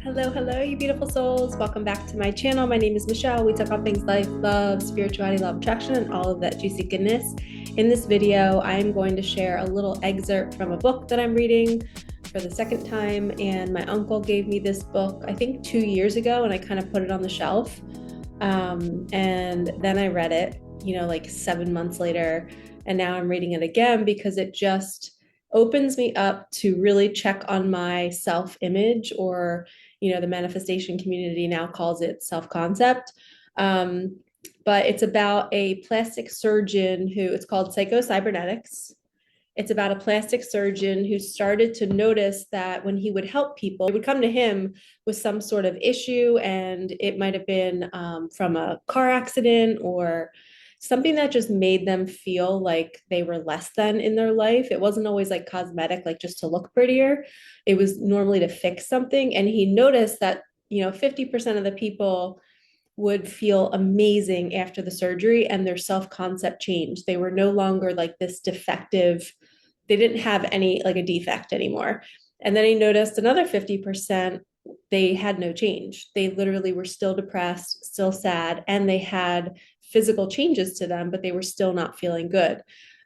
Hello, hello, you beautiful souls. Welcome back to my channel. My name is Michelle. We talk all things life, love, spirituality, love, attraction, and all of that juicy goodness. In this video, I'm going to share a little excerpt from a book that I'm reading for the second time. And my uncle gave me this book, I think 2 years ago, and I kind of put it on the shelf. And then I read it, like 7 months later. And now I'm reading it again because it just opens me up to really check on my self-image, or the manifestation community now calls it self-concept. But it's about a plastic surgeon who, it's called psycho-cybernetics. It's about a plastic surgeon who started to notice that when he would help people, they would come to him with some sort of issue, and it might have been from a car accident or something that just made them feel like they were less than in their life. It wasn't always like cosmetic, like just to look prettier. It was normally to fix something. And he noticed that, 50% of the people would feel amazing after the surgery, and their self-concept changed. They were no longer like this defective, they didn't have any like a defect anymore. And then he noticed another 50%, they had no change. They literally were still depressed, still sad, and they had physical changes to them, but they were still not feeling good.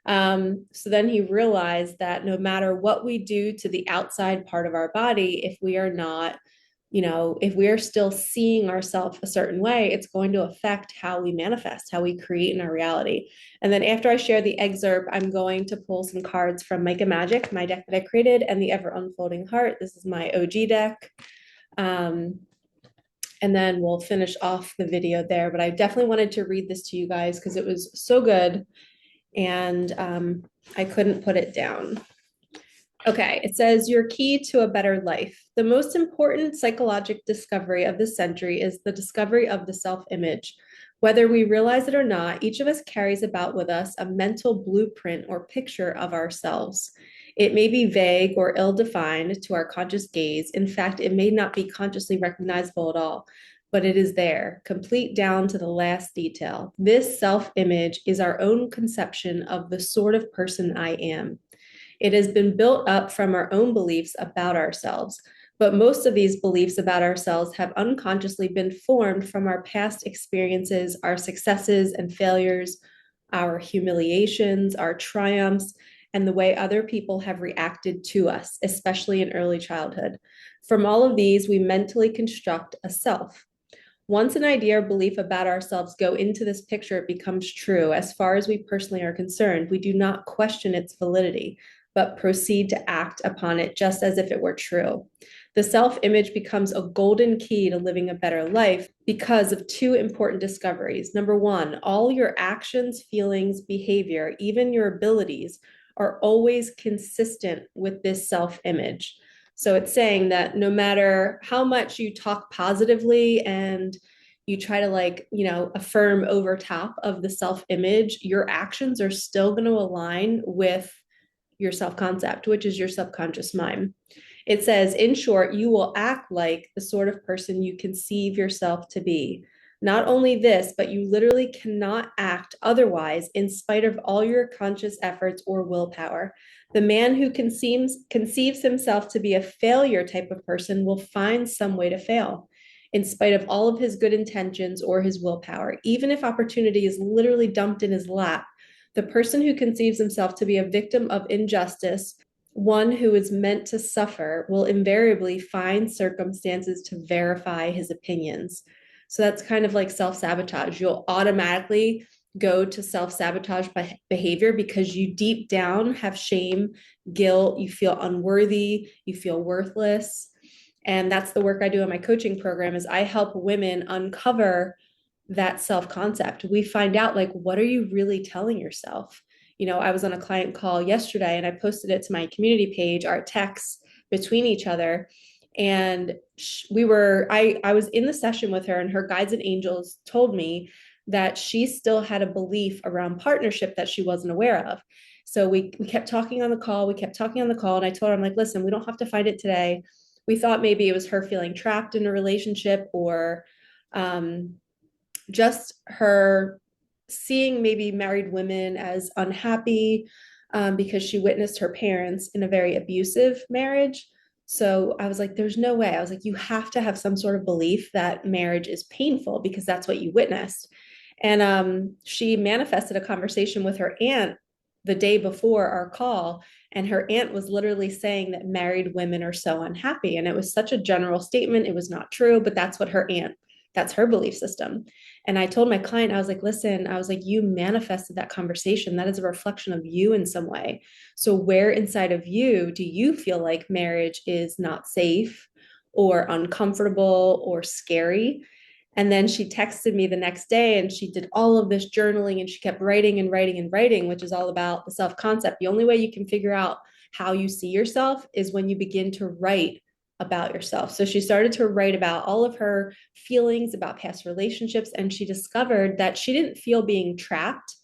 So then he realized that no matter what we do to the outside part of our body, if we are not, if we are still seeing ourselves a certain way, it's going to affect how we manifest, how we create in our reality. And then after I share the excerpt, I'm going to pull some cards from Micah Magic, my deck that I created, and the Ever Unfolding Heart. This is my OG deck. And then we'll finish off the video there. But I definitely wanted to read this to you guys because it was so good, and I couldn't put it down. Okay, it says, your key to a better life. The most important psychological discovery of this century is the discovery of the self-image. Whether we realize it or not, each of us carries about with us a mental blueprint or picture of ourselves. It may be vague or ill-defined to our conscious gaze. In fact, it may not be consciously recognizable at all, but it is there, complete down to the last detail. This self-image is our own conception of the sort of person I am. It has been built up from our own beliefs about ourselves, but most of these beliefs about ourselves have unconsciously been formed from our past experiences, our successes and failures, our humiliations, our triumphs, and the way other people have reacted to us, especially in early childhood. From all of these, we mentally construct a self. Once an idea or belief about ourselves go into this picture, it becomes true. As far as we personally are concerned, we do not question its validity, but proceed to act upon it just as if it were true. The self-image becomes a golden key to living a better life because of two important discoveries. Number one, all your actions, feelings, behavior, even your abilities are always consistent with this self-image. So it's saying that no matter how much you talk positively and you try to affirm over top of the self-image, your actions are still going to align with your self-concept, which is your subconscious mind. It says, in short, you will act like the sort of person you conceive yourself to be. Not only this, but you literally cannot act otherwise in spite of all your conscious efforts or willpower. The man who conceives himself to be a failure type of person will find some way to fail in spite of all of his good intentions or his willpower. Even if opportunity is literally dumped in his lap, the person who conceives himself to be a victim of injustice, one who is meant to suffer, will invariably find circumstances to verify his opinions. So that's kind of like self-sabotage. You'll automatically go to self-sabotage behavior because you deep down have shame, guilt, you feel unworthy, you feel worthless. And that's the work I do in my coaching program, is I help women uncover that self-concept. We find out, like, what are you really telling yourself? I was on a client call yesterday and I posted it to my community page, our texts between each other. And I was in the session with her, and her guides and angels told me that she still had a belief around partnership that she wasn't aware of. So we kept talking on the call. And I told her, I'm like, listen, we don't have to find it today. We thought maybe it was her feeling trapped in a relationship, or just her seeing maybe married women as unhappy because she witnessed her parents in a very abusive marriage. So I was like, there's no way. I was like, you have to have some sort of belief that marriage is painful because that's what you witnessed. And she manifested a conversation with her aunt the day before our call. And her aunt was literally saying that married women are so unhappy. And it was such a general statement. It was not true, but that's what her aunt, that's her belief system. And I told my client, I was like, listen, I was like, you manifested that conversation. That is a reflection of you in some way. So, where inside of you do you feel like marriage is not safe or uncomfortable or scary? And then she texted me the next day and she did all of this journaling and she kept writing and writing and writing, which is all about the self concept. The only way you can figure out how you see yourself is when you begin to write about yourself. So she started to write about all of her feelings about past relationships. And she discovered that she didn't feel being trapped,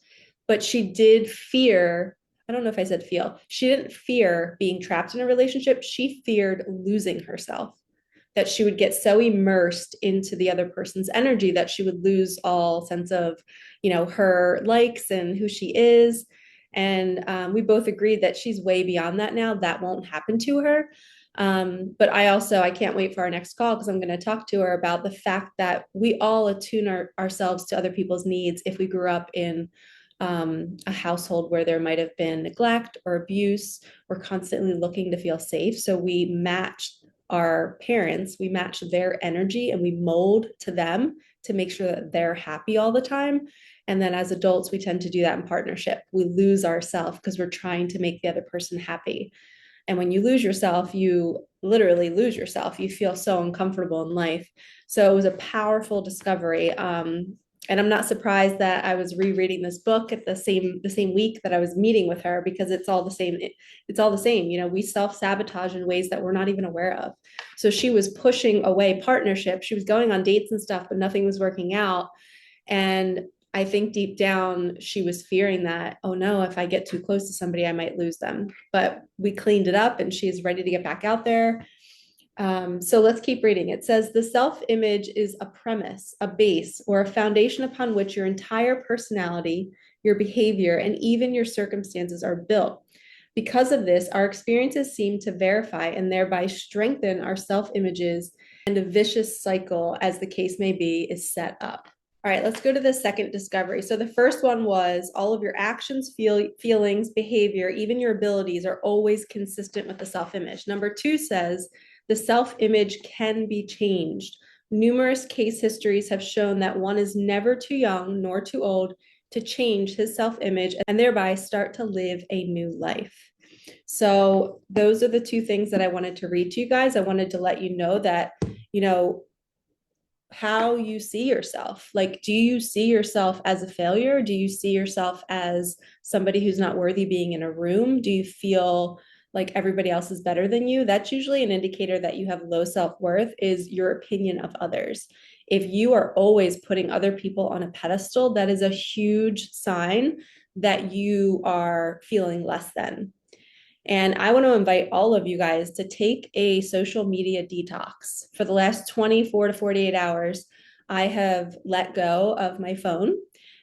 but she did fear. I don't know if I said feel. She didn't fear being trapped in a relationship. She feared losing herself, that she would get so immersed into the other person's energy that she would lose all sense of, her likes and who she is. And we both agreed that she's way beyond that now. That won't happen to her. But I can't wait for our next call because I'm going to talk to her about the fact that we all attune ourselves to other people's needs if we grew up in a household where there might have been neglect or abuse. We're constantly looking to feel safe. So we match our parents, we match their energy and we mold to them to make sure that they're happy all the time. And then as adults, we tend to do that in partnership. We lose ourselves because we're trying to make the other person happy. And when you lose yourself, you literally lose yourself. You feel so uncomfortable in life. So it was a powerful discovery. And I'm not surprised that I was rereading this book at the same week that I was meeting with her, because it's all the same. It's all the same. We self-sabotage in ways that we're not even aware of. So she was pushing away partnership. She was going on dates and stuff, but nothing was working out. And I think deep down, she was fearing that, oh no, if I get too close to somebody, I might lose them. But we cleaned it up and she's ready to get back out there. So let's keep reading. It says the self-image is a premise, a base, or a foundation upon which your entire personality, your behavior, and even your circumstances are built. Because of this, our experiences seem to verify and thereby strengthen our self-images, and a vicious cycle, as the case may be, is set up. All right, let's go to the second discovery. So the first one was all of your actions, feelings, behavior, even your abilities are always consistent with the self-image. Number two says the self-image can be changed. Numerous case histories have shown that one is never too young nor too old to change his self-image and thereby start to live a new life. So those are the two things that I wanted to read to you guys. I wanted to let you know that, how you see yourself. Like, do you see yourself as a failure? Do you see yourself as somebody who's not worthy being in a room? Do you feel like everybody else is better than you? That's usually an indicator that you have low self-worth, is your opinion of others. If you are always putting other people on a pedestal, that is a huge sign that you are feeling less than. And I want to invite all of you guys to take a social media detox. For the last 24 to 48 hours, I have let go of my phone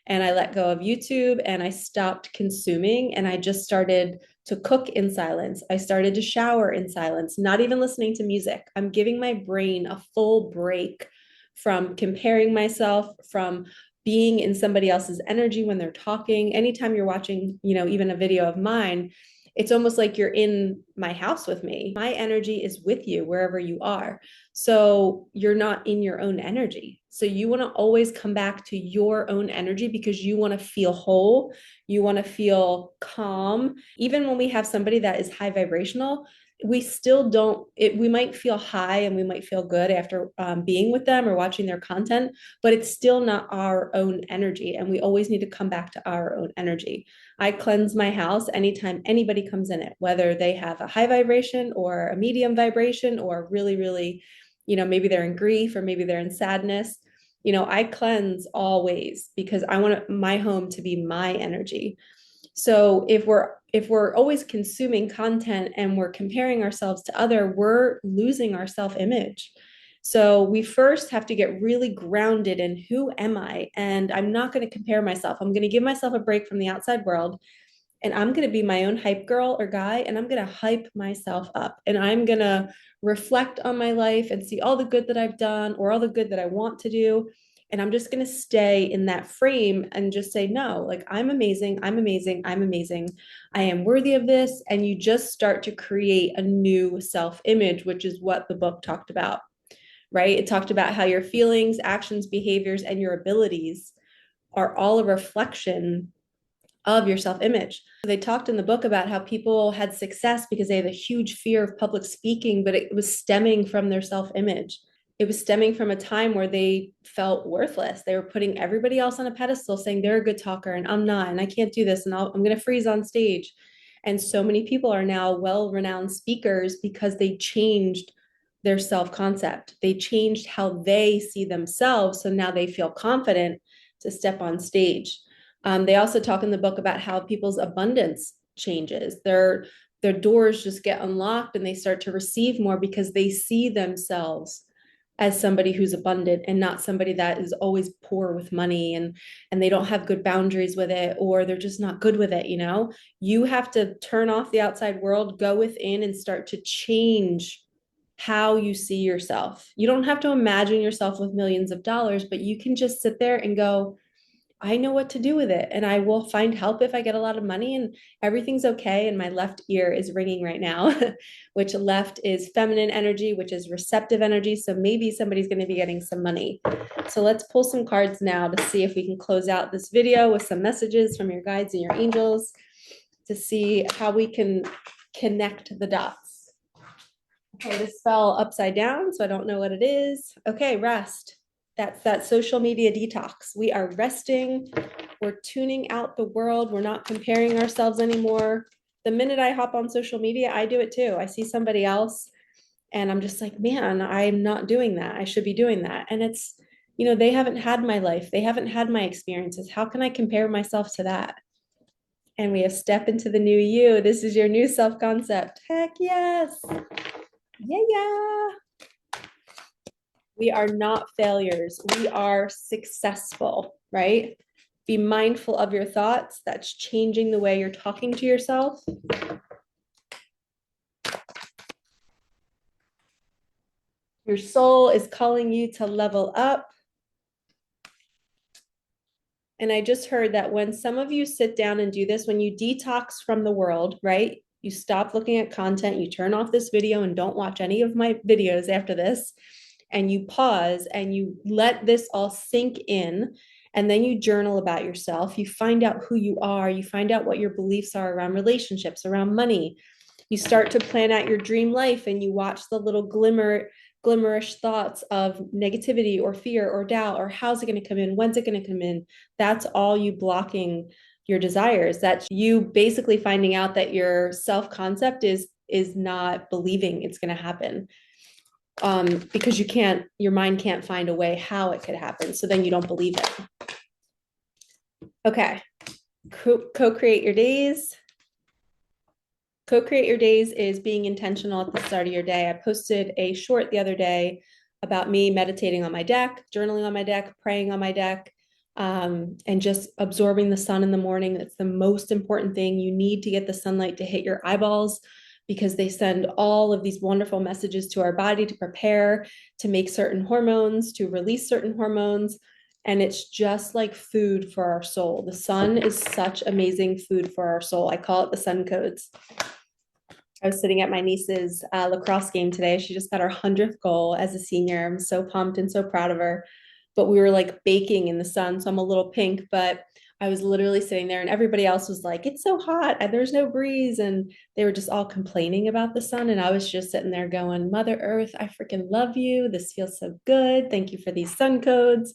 and I let go of YouTube and I stopped consuming and I just started to cook in silence. I started to shower in silence, not even listening to music. I'm giving my brain a full break from comparing myself, from being in somebody else's energy when they're talking. Anytime you're watching, even a video of mine, it's almost like you're in my house with me. My energy is with you wherever you are. So you're not in your own energy. So you want to always come back to your own energy because you want to feel whole. You want to feel calm. Even when we have somebody that is high vibrational, we still don't, we might feel high and we might feel good after being with them or watching their content, but it's still not our own energy. And we always need to come back to our own energy. I cleanse my house anytime anybody comes in it, whether they have a high vibration or a medium vibration or really, really, maybe they're in grief or maybe they're in sadness. I cleanse always because I want my home to be my energy. So if we're always consuming content and we're comparing ourselves to other, we're losing our self-image. So we first have to get really grounded in who am I? And I'm not going to compare myself. I'm going to give myself a break from the outside world. And I'm going to be my own hype girl or guy, and I'm going to hype myself up, and I'm going to reflect on my life and see all the good that I've done or all the good that I want to do. And I'm just going to stay in that frame and just say, no, like I'm amazing. I'm amazing. I'm amazing. I am worthy of this. And you just start to create a new self image, which is what the book talked about, right? It talked about how your feelings, actions, behaviors, and your abilities are all a reflection of your self image. They talked in the book about how people had success because they had a huge fear of public speaking, but it was stemming from their self image. It was stemming from a time where they felt worthless. They were putting everybody else on a pedestal, saying they're a good talker and I'm not, and I can't do this, and I'm going to freeze on stage. And so many people are now well renowned speakers because they changed their self concept. They changed how they see themselves. So now they feel confident to step on stage. They also talk in the book about how people's abundance changes. Their doors just get unlocked and they start to receive more because they see themselves as somebody who's abundant and not somebody that is always poor with money, and they don't have good boundaries with it, or they're just not good with it. You have to turn off the outside world, go within, and start to change how you see yourself. You don't have to imagine yourself with millions of dollars, but you can just sit there and go, I know what to do with it, and I will find help if I get a lot of money, and everything's okay. And my left ear is ringing right now, which left is feminine energy, which is receptive energy. So maybe somebody's going to be getting some money. So let's pull some cards now to see if we can close out this video with some messages from your guides and your angels to see how we can connect the dots. Okay, this fell upside down, so I don't know what it is. Okay, rest. That's that social media detox. We are resting. We're tuning out the world. We're not comparing ourselves anymore. The minute I hop on social media, I do it too. I see somebody else and I'm just like, man, I'm not doing that. I should be doing that. And it's, they haven't had my life. They haven't had my experiences. How can I compare myself to that? And we have step into the new you. This is your new self concept. Heck yes. Yeah, yeah. We are not failures. We are successful, right? Be mindful of your thoughts. That's changing the way you're talking to yourself. Your soul is calling you to level up. And I just heard that when some of you sit down and do this, when you detox from the world, right? You stop looking at content, you turn off this video and don't watch any of my videos after this, and you pause and you let this all sink in, and then you journal about yourself. You find out who you are, you find out what your beliefs are around relationships, around money. You start to plan out your dream life, and you watch the little glimmerish thoughts of negativity or fear or doubt, or how's it going to come in, when's it going to come in. That's all you blocking your desires. That's you basically finding out that your self concept is not believing it's going to happen, because your mind can't find a way how it could happen. So then you don't believe it. Okay. Co-create your days. Co-create your days is being intentional at the start of your day. I posted a short the other day about me meditating on my deck, journaling on my deck, praying on my deck, and just absorbing the sun in the morning. That's the most important thing. You need to get the sunlight to hit your eyeballs because they send all of these wonderful messages to our body to prepare, to make certain hormones, to release certain hormones. And it's just like food for our soul. The sun is such amazing food for our soul. I call it the sun codes. I was sitting at my niece's lacrosse game today. She just got her 100th goal as a senior. I'm so pumped and so proud of her. But we were like baking in the sun, so I'm a little pink, but I was literally sitting there and everybody else was like, it's so hot and there's no breeze. And they were just all complaining about the sun. And I was just sitting there going, Mother Earth, I freaking love you. This feels so good. Thank you for these sun codes.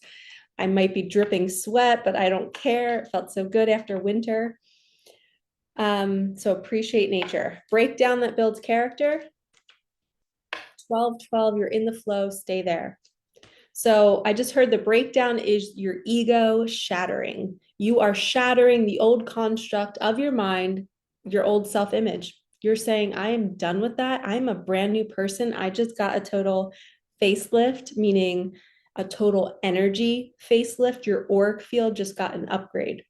I might be dripping sweat, but I don't care. It felt so good after winter. So appreciate nature. Breakdown that builds character. 12-12, you're in the flow, stay there. So I just heard the breakdown is your ego shattering. You are shattering the old construct of your mind, your old self-image. You're saying, I am done with that. I'm a brand new person. I just got a total facelift, meaning a total energy facelift. Your auric field just got an upgrade,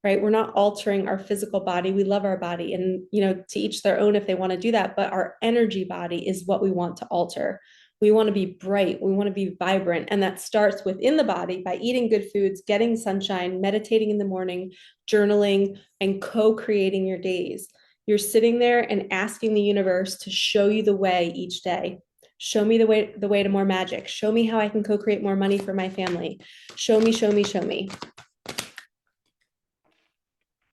right? We're not altering our physical body. We love our body, and, to each their own if they want to do that. But our energy body is what we want to alter. We want to be bright. We want to be vibrant. And that starts within the body by eating good foods, getting sunshine, meditating in the morning, journaling, and co-creating your days. You're sitting there and asking the universe to show you the way each day. Show me the way to more magic. Show me how I can co-create more money for my family. Show me, show me, show me.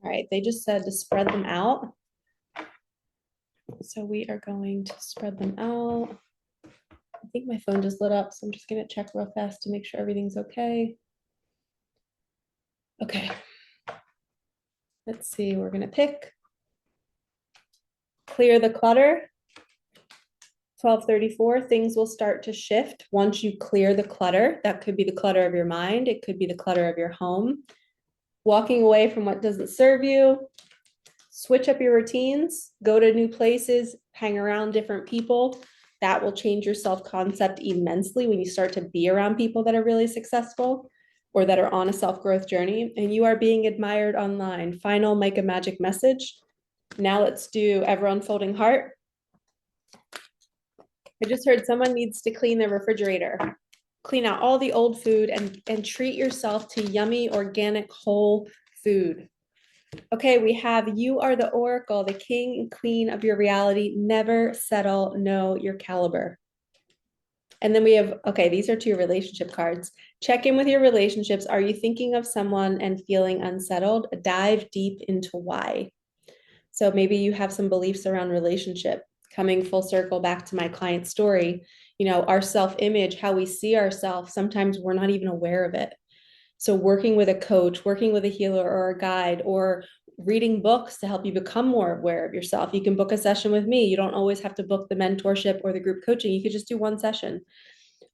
All right, they just said to spread them out. So we are going to spread them out. I think my phone just lit up, so I'm just gonna check real fast to make sure everything's okay. Okay. Let's see, we're gonna pick. Clear the clutter. 1234, things will start to shift once you clear the clutter. That could be the clutter of your mind. It could be the clutter of your home. Walking away from what doesn't serve you. Switch up your routines. Go to new places. Hang around different people. That will change your self-concept immensely when you start to be around people that are really successful or that are on a self-growth journey. And you are being admired online. Final Micah magic message. Now let's do ever unfolding heart. I just heard someone needs to clean their refrigerator. Clean out all the old food and treat yourself to yummy, organic, whole food. Okay, we have you are the oracle, the king and queen of your reality. Never settle, know your caliber. And then we have, okay, these are 2 relationship cards. Check in with your relationships. Are you thinking of someone and feeling unsettled? Dive deep into why. So maybe you have some beliefs around relationship. Coming full circle back to my client's story, our self-image, how we see ourselves, sometimes we're not even aware of it. So working with a coach, working with a healer or a guide, or reading books to help you become more aware of yourself. You can book a session with me. You don't always have to book the mentorship or the group coaching. You could just do one session.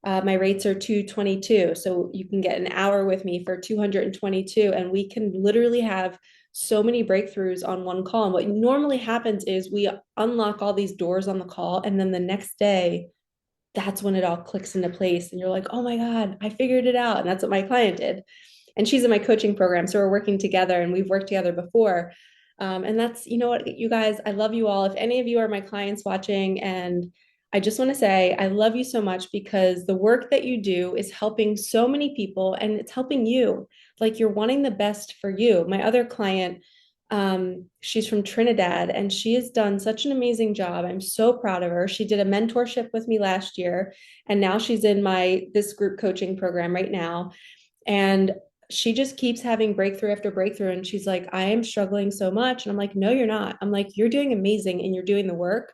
My rates are $222. So you can get an hour with me for $222, and we can literally have so many breakthroughs on one call. And what normally happens is we unlock all these doors on the call, and then the next day, that's when it all clicks into place. And you're like, oh my God, I figured it out. And that's what my client did. And she's in my coaching program. So we're working together, and we've worked together before. And that's, what, you guys, I love you all. If any of you are my clients watching, and I just want to say, I love you so much because the work that you do is helping so many people, and it's helping you. Like, you're wanting the best for you. My other client, she's from Trinidad, and she has done such an amazing job. I'm so proud of her. She did a mentorship with me last year, and now she's in this group coaching program right now. And she just keeps having breakthrough after breakthrough. And she's like, I am struggling so much. And I'm like, no, you're not. I'm like, you're doing amazing and you're doing the work.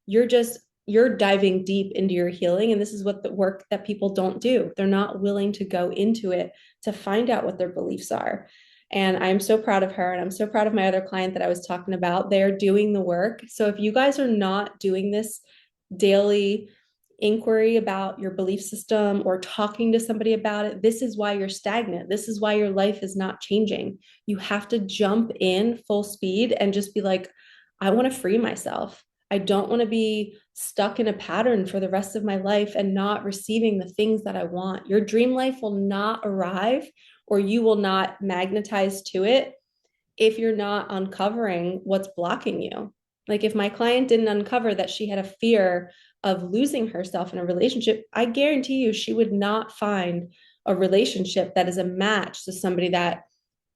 You're diving deep into your healing. And this is what the work that people don't do. They're not willing to go into it to find out what their beliefs are. And I'm so proud of her. And I'm so proud of my other client that I was talking about. They're doing the work. So if you guys are not doing this daily inquiry about your belief system or talking to somebody about it, this is why you're stagnant. This is why your life is not changing. You have to jump in full speed and just be like, I want to free myself. I don't want to be stuck in a pattern for the rest of my life and not receiving the things that I want. Your dream life will not arrive, or you will not magnetize to it if you're not uncovering what's blocking you. Like, if my client didn't uncover that she had a fear of losing herself in a relationship, I guarantee you she would not find a relationship that is a match to somebody that,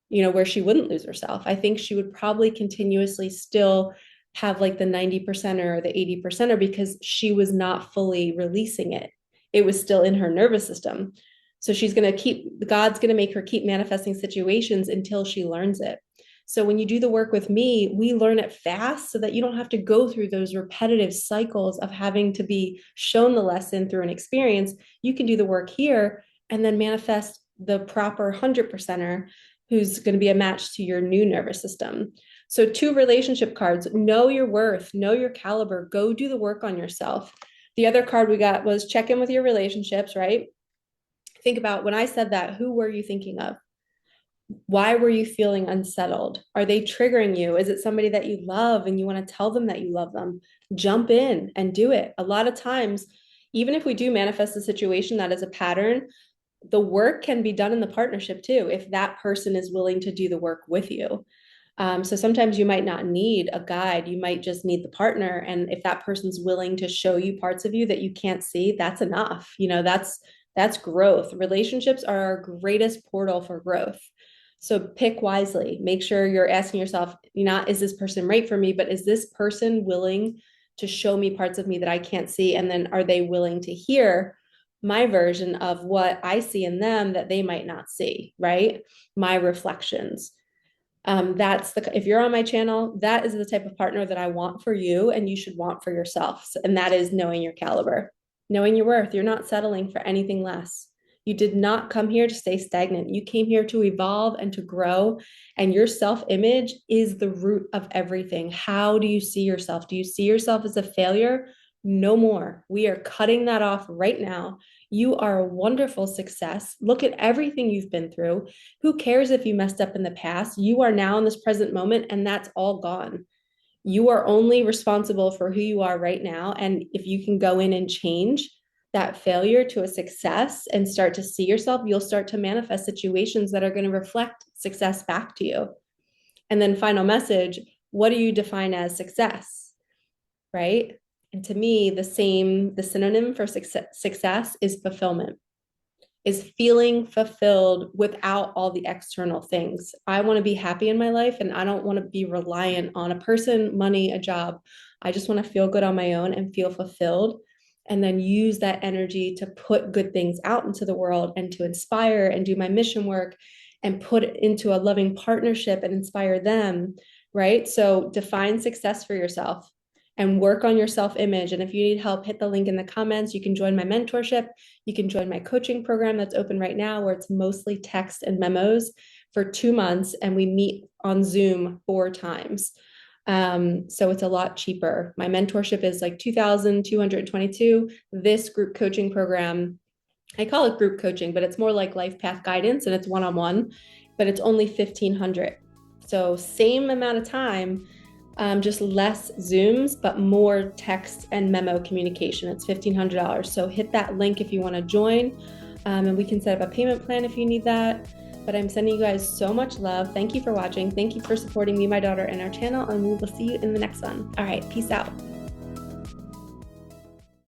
where she wouldn't lose herself. I think she would probably continuously still have like the 90% or the 80% because she was not fully releasing it. It was still in her nervous system. So God's going to make her keep manifesting situations until she learns it. So when you do the work with me, we learn it fast so that you don't have to go through those repetitive cycles of having to be shown the lesson through an experience. You can do the work here and then manifest the proper 100%er who's going to be a match to your new nervous system. So 2 relationship cards: know your worth, know your caliber, go do the work on yourself. The other card we got was check in with your relationships, right? Think about, when I said that, who were you thinking of? Why were you feeling unsettled? Are they triggering you? Is it somebody that you love and you want to tell them that you love them? Jump in and do it. A lot of times, even if we do manifest a situation that is a pattern, the work can be done in the partnership too, if that person is willing to do the work with you. So sometimes you might not need a guide, you might just need the partner. And if that person's willing to show you parts of you that you can't see, that's enough. That's growth. Relationships are our greatest portal for growth. So pick wisely. Make sure you're asking yourself, not is this person right for me, but is this person willing to show me parts of me that I can't see? And then are they willing to hear my version of what I see in them that they might not see, right? My reflections. If you're on my channel, that is the type of partner that I want for you and you should want for yourself. And that is knowing your caliber, knowing your worth. You're not settling for anything less. You did not come here to stay stagnant. You came here to evolve and to grow. And your self-image is the root of everything. How do you see yourself? Do you see yourself as a failure? No more. We are cutting that off right now. You are a wonderful success. Look at everything you've been through. Who cares if you messed up in the past? You are now in this present moment, and that's all gone. You are only responsible for who you are right now. And if you can go in and change that failure to a success and start to see yourself, you'll start to manifest situations that are going to reflect success back to you. And then, final message, what do you define as success? Right? And to me, the synonym for success is fulfillment, is feeling fulfilled without all the external things. I want to be happy in my life, and I don't want to be reliant on a person, money, a job. I just want to feel good on my own and feel fulfilled, and then use that energy to put good things out into the world and to inspire and do my mission work and put it into a loving partnership and inspire them, right? So define success for yourself and work on your self-image. And if you need help, hit the link in the comments. You can join my mentorship. You can join my coaching program that's open right now, where it's mostly text and memos for 2 months. And we meet on Zoom 4 times. So it's a lot cheaper. My mentorship is like $2,222. This group coaching program, I call it group coaching, but it's more like life path guidance, and it's one-on-one, but it's only $1,500. So same amount of time, just less Zooms, but more text and memo communication. It's $1,500. So hit that link if you want to join, and we can set up a payment plan if you need that. But I'm sending you guys so much love. Thank you for watching. Thank you for supporting me, my daughter, and our channel, and we will see you in the next one. All right, peace out.